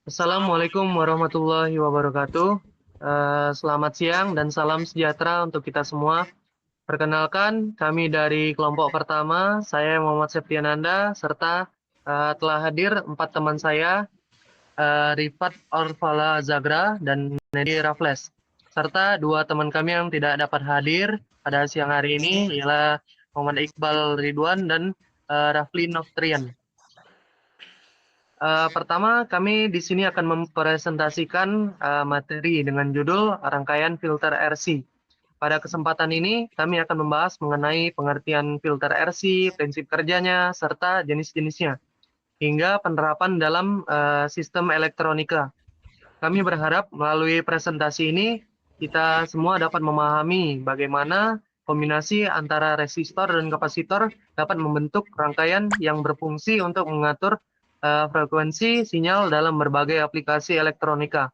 Assalamualaikum warahmatullahi wabarakatuh. Selamat siang dan salam sejahtera untuk kita semua. Perkenalkan, kami dari kelompok pertama, saya Muhammad Septiananda, serta telah hadir 4 teman saya, Rifat Orvala Zagra dan Nedi Raffles, serta 2 teman kami yang tidak dapat hadir pada siang hari ini, ialah Muhammad Iqbal Ridwan dan Rafli Noftrian. Pertama, kami di sini akan mempresentasikan materi dengan judul Rangkaian Filter RC. Pada kesempatan ini, kami akan membahas mengenai pengertian filter RC, prinsip kerjanya, serta jenis-jenisnya, hingga penerapan dalam sistem elektronika. Kami berharap melalui presentasi ini, kita semua dapat memahami bagaimana kombinasi antara resistor dan kapasitor dapat membentuk rangkaian yang berfungsi untuk mengatur frekuensi sinyal dalam berbagai aplikasi elektronika.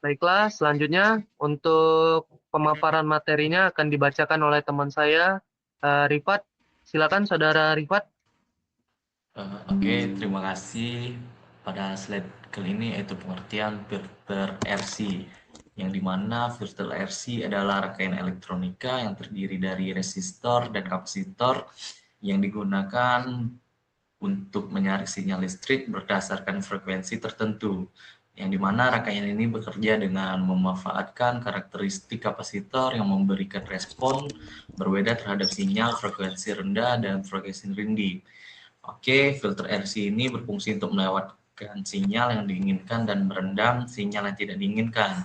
Baiklah, selanjutnya untuk pemaparan materinya akan dibacakan oleh teman saya, Rifat. Silakan, Saudara Rifat. Oke, terima kasih. Pada slide kali ini yaitu pengertian filter RC, yang dimana filter RC adalah rangkaian elektronika yang terdiri dari resistor dan kapasitor yang digunakan untuk menyaring sinyal listrik berdasarkan frekuensi tertentu, yang dimana rangkaian ini bekerja dengan memanfaatkan karakteristik kapasitor yang memberikan respon berbeda terhadap sinyal frekuensi rendah dan frekuensi tinggi. Oke, filter RC ini berfungsi untuk melewatkan sinyal yang diinginkan dan meredam sinyal yang tidak diinginkan.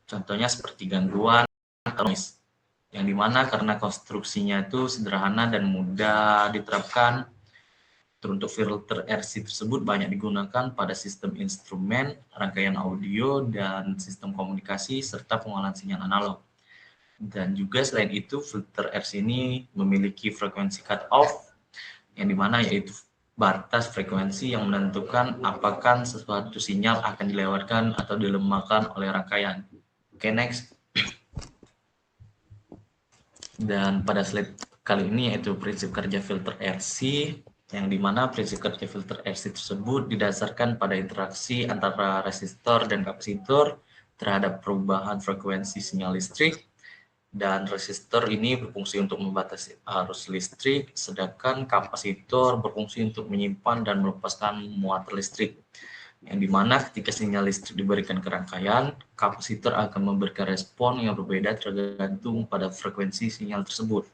Contohnya seperti gangguan atau noise, yang dimana karena konstruksinya itu sederhana dan mudah diterapkan. Untuk filter RC tersebut banyak digunakan pada sistem instrumen, rangkaian audio, dan sistem komunikasi, serta pengolahan sinyal analog. Dan juga selain itu, filter RC ini memiliki frekuensi cut-off, yang dimana yaitu batas frekuensi yang menentukan apakah sesuatu sinyal akan dilewatkan atau dilemahkan oleh rangkaian. Oke, next. Dan pada slide kali ini yaitu prinsip kerja filter RC, yang dimana prinsip kerja filter RC tersebut didasarkan pada interaksi antara resistor dan kapasitor terhadap perubahan frekuensi sinyal listrik. Dan resistor ini berfungsi untuk membatasi arus listrik, sedangkan kapasitor berfungsi untuk menyimpan dan melepaskan muatan listrik. Yang dimana ketika sinyal listrik diberikan ke rangkaian, kapasitor akan memberikan respon yang berbeda tergantung pada frekuensi sinyal tersebut.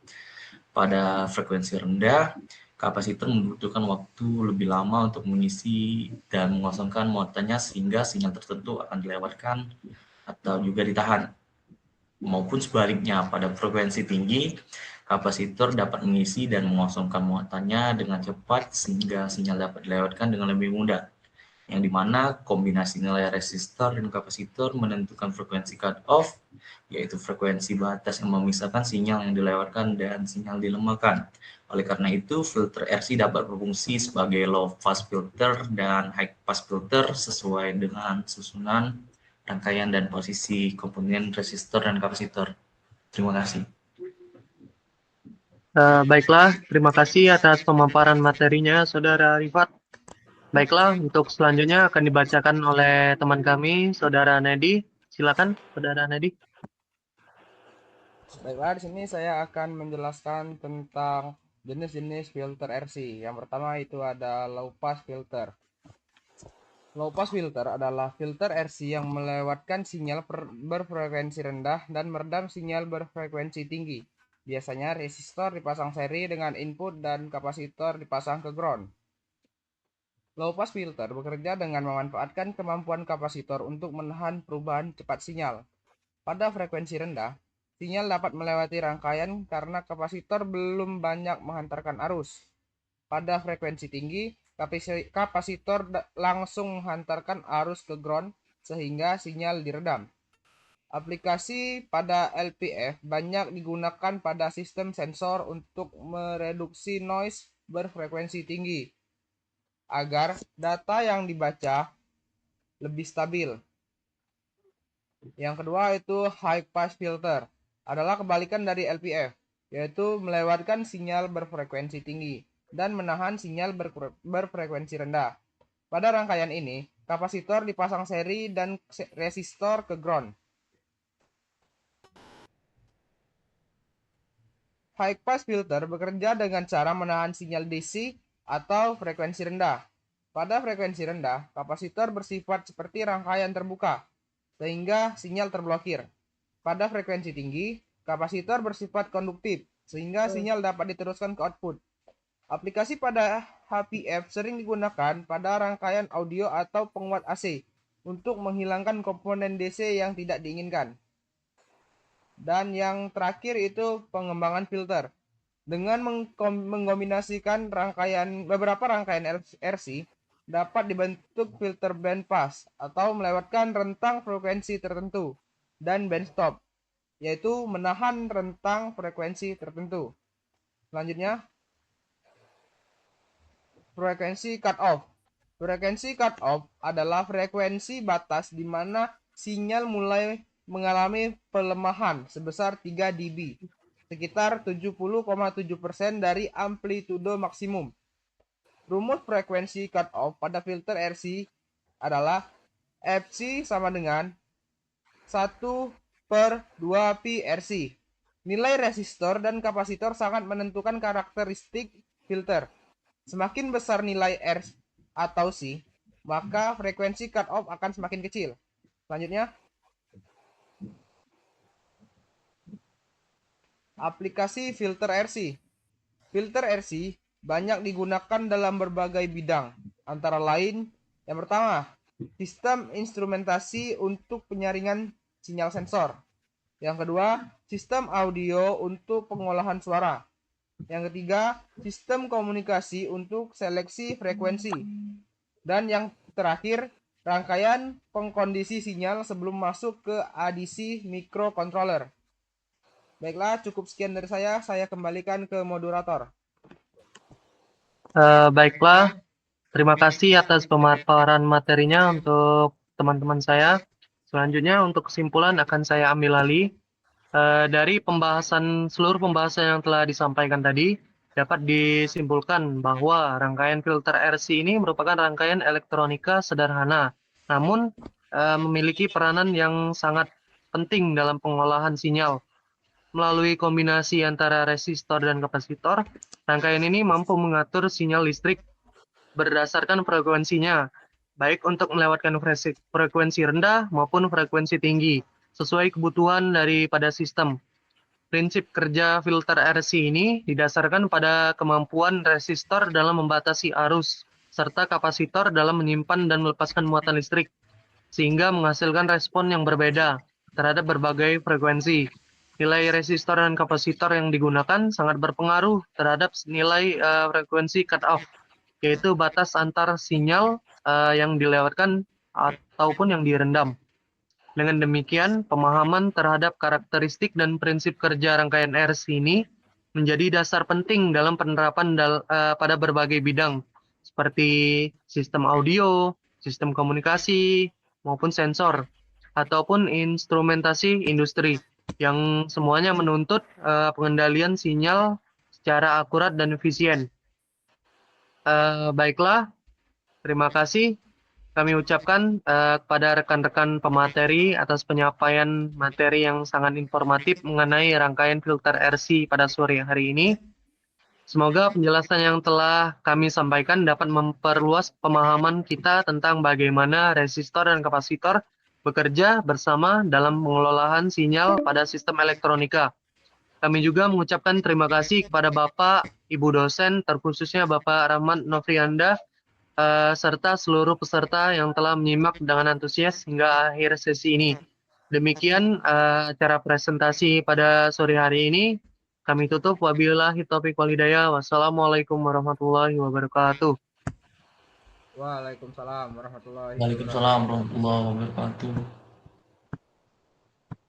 Pada frekuensi rendah, kapasitor membutuhkan waktu lebih lama untuk mengisi dan mengosongkan muatannya sehingga sinyal tertentu akan dilewatkan atau juga ditahan. Maupun sebaliknya, pada frekuensi tinggi, kapasitor dapat mengisi dan mengosongkan muatannya dengan cepat sehingga sinyal dapat dilewatkan dengan lebih mudah, yang dimana kombinasi nilai resistor dan kapasitor menentukan frekuensi cut-off, yaitu frekuensi batas yang memisahkan sinyal yang dilewatkan dan sinyal dilemahkan. Oleh karena itu, filter RC dapat berfungsi sebagai low pass filter dan high pass filter sesuai dengan susunan rangkaian dan posisi komponen resistor dan kapasitor. Terima kasih. Baiklah, terima kasih atas pemaparan materinya, Saudara Rifat. Baiklah, untuk selanjutnya akan dibacakan oleh teman kami, Saudara Nedi. Silakan, Saudara Nedi. Baiklah, di sini saya akan menjelaskan tentang jenis-jenis filter RC. Yang pertama itu ada low pass filter. Low pass filter adalah filter RC yang melewatkan sinyal berfrekuensi rendah dan meredam sinyal berfrekuensi tinggi. Biasanya resistor dipasang seri dengan input dan kapasitor dipasang ke ground. Low pass filter bekerja dengan memanfaatkan kemampuan kapasitor untuk menahan perubahan cepat sinyal. Pada frekuensi rendah, sinyal dapat melewati rangkaian karena kapasitor belum banyak menghantarkan arus. Pada frekuensi tinggi, kapasitor langsung menghantarkan arus ke ground sehingga sinyal diredam. Aplikasi pada LPF banyak digunakan pada sistem sensor untuk mereduksi noise berfrekuensi tinggi agar data yang dibaca lebih stabil. Yang kedua itu high pass filter, adalah kebalikan dari LPF, yaitu melewatkan sinyal berfrekuensi tinggi dan menahan sinyal berfrekuensi rendah. Pada rangkaian ini, kapasitor dipasang seri dan resistor ke ground. High pass filter bekerja dengan cara menahan sinyal DC atau frekuensi rendah. Pada frekuensi rendah, kapasitor bersifat seperti rangkaian terbuka, sehingga sinyal terblokir. Pada frekuensi tinggi, kapasitor bersifat konduktif, sehingga sinyal dapat diteruskan ke output. Aplikasi pada HPF sering digunakan pada rangkaian audio atau penguat AC untuk menghilangkan komponen DC yang tidak diinginkan. Dan yang terakhir itu pengembangan filter. Dengan mengkombinasikan beberapa rangkaian RC, dapat dibentuk filter band pass atau melewatkan rentang frekuensi tertentu, dan band stop, yaitu menahan rentang frekuensi tertentu. Selanjutnya, frekuensi cut off. Frekuensi cut off adalah frekuensi batas di mana sinyal mulai mengalami pelemahan sebesar 3 dB, sekitar 70,7% dari amplitudo maksimum. Rumus frekuensi cut off pada filter RC adalah FC sama dengan 1/2 pi RC. Nilai resistor dan kapasitor sangat menentukan karakteristik filter. Semakin besar nilai R atau C, maka frekuensi cut off akan semakin kecil. Selanjutnya, aplikasi filter RC. Filter RC banyak digunakan dalam berbagai bidang, antara lain yang pertama, sistem instrumentasi untuk penyaringan sinyal sensor. Yang kedua, sistem audio untuk pengolahan suara. Yang ketiga, sistem komunikasi untuk seleksi frekuensi. Dan yang terakhir, rangkaian pengkondisi sinyal sebelum masuk ke ADC microcontroller. Baiklah, cukup sekian dari saya kembalikan ke moderator. Baiklah, terima kasih atas pemaparan materinya untuk teman-teman saya. Selanjutnya untuk kesimpulan akan saya ambil alih. Dari seluruh pembahasan yang telah disampaikan tadi, dapat disimpulkan bahwa rangkaian filter RC ini merupakan rangkaian elektronika sederhana, namun memiliki peranan yang sangat penting dalam pengolahan sinyal. Melalui kombinasi antara resistor dan kapasitor, rangkaian ini mampu mengatur sinyal listrik berdasarkan frekuensinya, baik untuk melewatkan frekuensi rendah maupun frekuensi tinggi, sesuai kebutuhan daripada sistem. Prinsip kerja filter RC ini didasarkan pada kemampuan resistor dalam membatasi arus, serta kapasitor dalam menyimpan dan melepaskan muatan listrik, sehingga menghasilkan respon yang berbeda terhadap berbagai frekuensi. Nilai resistor dan kapasitor yang digunakan sangat berpengaruh terhadap nilai frekuensi cut-off, yaitu batas antar sinyal yang dilewatkan ataupun yang direndam. Dengan demikian, pemahaman terhadap karakteristik dan prinsip kerja rangkaian RC ini menjadi dasar penting dalam penerapan pada berbagai bidang, seperti sistem audio, sistem komunikasi, maupun sensor, ataupun instrumentasi industri, yang semuanya menuntut pengendalian sinyal secara akurat dan efisien. Baiklah, terima kasih. Kami ucapkan kepada rekan-rekan pemateri atas penyampaian materi yang sangat informatif mengenai rangkaian filter RC pada sore hari ini. Semoga penjelasan yang telah kami sampaikan dapat memperluas pemahaman kita tentang bagaimana resistor dan kapasitor bekerja bersama dalam pengelolaan sinyal pada sistem elektronika. Kami juga mengucapkan terima kasih kepada Bapak, Ibu dosen, terkhususnya Bapak Rahmat Nofrianda, serta seluruh peserta yang telah menyimak dengan antusias hingga akhir sesi ini. Demikian acara presentasi pada sore hari ini. Kami tutup. Wabillahi taufiq wal hidayah. Wassalamualaikum warahmatullahi wabarakatuh. Waalaikumsalam warahmatullahi wabarakatuh. Waalaikumsalam warahmatullahi wabarakatuh.